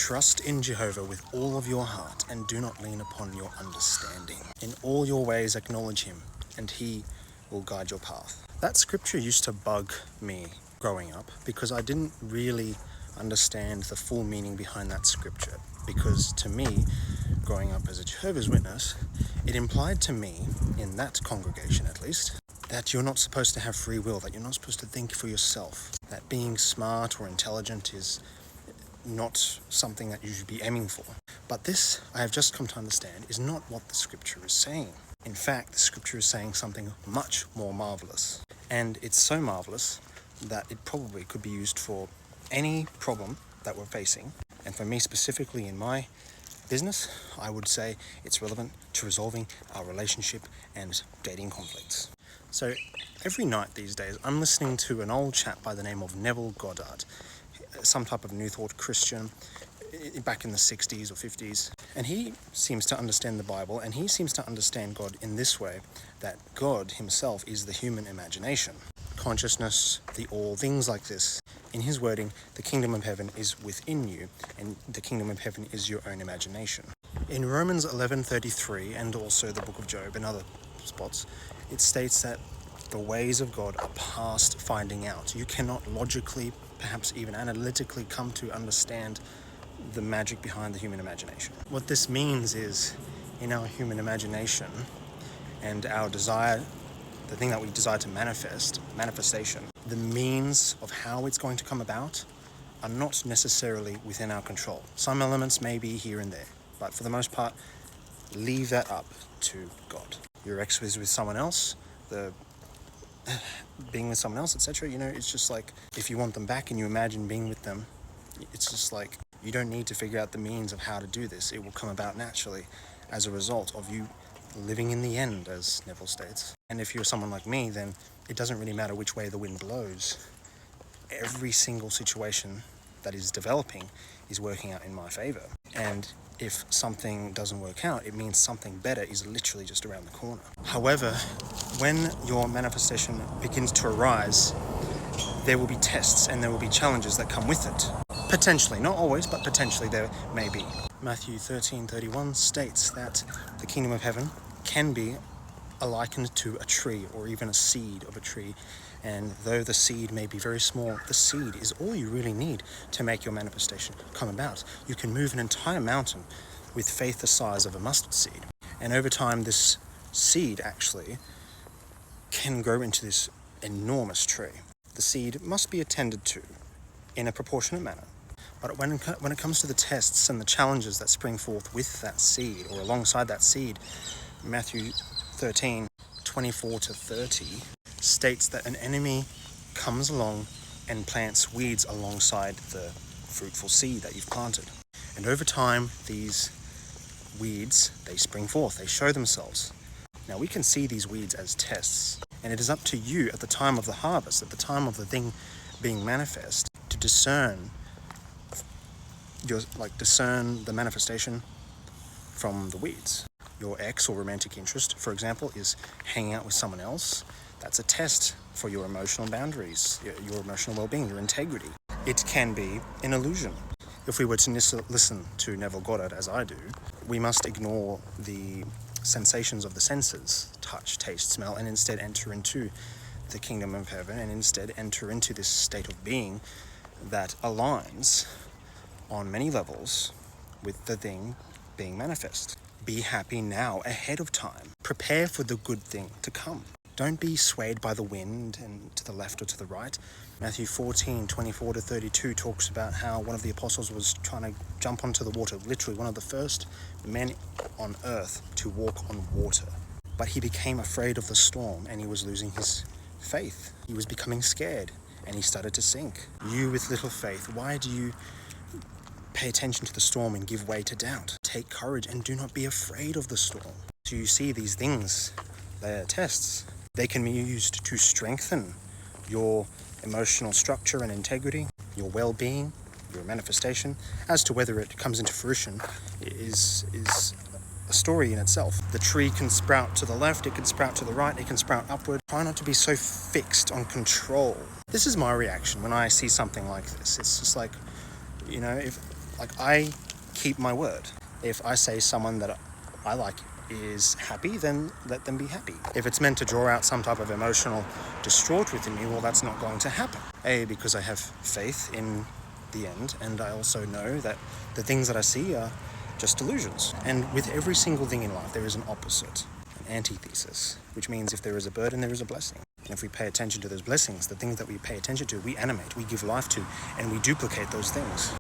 Trust in Jehovah with all of your heart and do not lean upon your understanding. In all your ways acknowledge him and he will guide your path. That scripture used to bug me growing up because I didn't really understand the full meaning behind that scripture. Because to me, growing up as a Jehovah's Witness, it implied to me, in that congregation at least, that you're not supposed to have free will, that you're not supposed to think for yourself, that being smart or intelligent is not something that you should be aiming for. But this, I have just come to understand, is not what the scripture is saying. In fact, the scripture is saying something much more marvelous. And it's so marvelous that it probably could be used for any problem that we're facing. And for me specifically in my business, I would say it's relevant to resolving our relationship and dating conflicts. So every night these days, I'm listening to an old chap by the name of Neville Goddard, some type of New Thought Christian back in the 60s or 50s. And he seems to understand the Bible, and he seems to understand God in this way, that God himself is the human imagination, consciousness, the all, things like this. In his wording, the kingdom of heaven is within you, and the kingdom of heaven is your own imagination. In Romans 11:33, and also the book of Job and other spots, it states that the ways of God are past finding out. You cannot logically, perhaps even analytically, come to understand the magic behind the human imagination. What this means is, in our human imagination and our desire, the thing that we desire to manifestation, the means of how it's going to come about are not necessarily within our control. Some elements may be here and there, but for the most part, leave that up to God. Your ex is with someone else, being with someone else, etc. It's just like, if you want them back and you imagine being with them, it's just like, you don't need to figure out the means of how to do this. It will come about naturally as a result of you living in the end, as Neville states. And if you're someone like me, then it doesn't really matter which way the wind blows. Every single situation that is developing is working out in my favor. And if something doesn't work out, it means something better is literally just around the corner. However, when your manifestation begins to arise, there will be tests and there will be challenges that come with it. Potentially, not always, but potentially there may be. Matthew 13:31 states that the kingdom of heaven can be likened to a tree or even a seed of a tree. And though the seed may be very small, the seed is all you really need to make your manifestation come about. You can move an entire mountain with faith the size of a mustard seed. And over time, this seed actually can grow into this enormous tree. The seed must be attended to in a proportionate manner. But when it comes to the tests and the challenges that spring forth with that seed or alongside that seed, Matthew 13:24-30 states that an enemy comes along and plants weeds alongside the fruitful seed that you've planted. And over time, these weeds, they spring forth, they show themselves. Now, we can see these weeds as tests, and it is up to you at the time of the harvest, at the time of the thing being manifest, to discern the manifestation from the weeds. Your ex or romantic interest, for example, is hanging out with someone else. That's a test for your emotional boundaries, your emotional well-being, your integrity. It can be an illusion. If we were to listen to Neville Goddard, as I do, we must ignore the sensations of the senses, touch, taste, smell, and instead enter into the kingdom of heaven and instead enter into this state of being that aligns on many levels with the thing being manifest. Be happy now ahead of time. Prepare for the good thing to come. Don't be swayed by the wind and to the left or to the right. Matthew 14:24-32 talks about how one of the apostles was trying to jump onto the water, literally one of the first men on earth to walk on water. But he became afraid of the storm and he was losing his faith. He was becoming scared and he started to sink. You with little faith, why do you pay attention to the storm and give way to doubt? Take courage and do not be afraid of the storm. So you see these things, they are tests. They can be used to strengthen your emotional structure and integrity, your well-being, your manifestation. As to whether it comes into fruition is a story in itself. The tree can sprout to the left, it can sprout to the right, it can sprout upward. Try not to be so fixed on control. This is my reaction when I see something like this. It's just like, if Like, I keep my word. If I say someone that I like is happy, then let them be happy. If it's meant to draw out some type of emotional distraught within me, well, that's not going to happen. Because I have faith in the end, and I also know that the things that I see are just delusions. And with every single thing in life, there is an opposite, an antithesis, which means if there is a burden, there is a blessing. And if we pay attention to those blessings, the things that we pay attention to, we animate, we give life to, and we duplicate those things.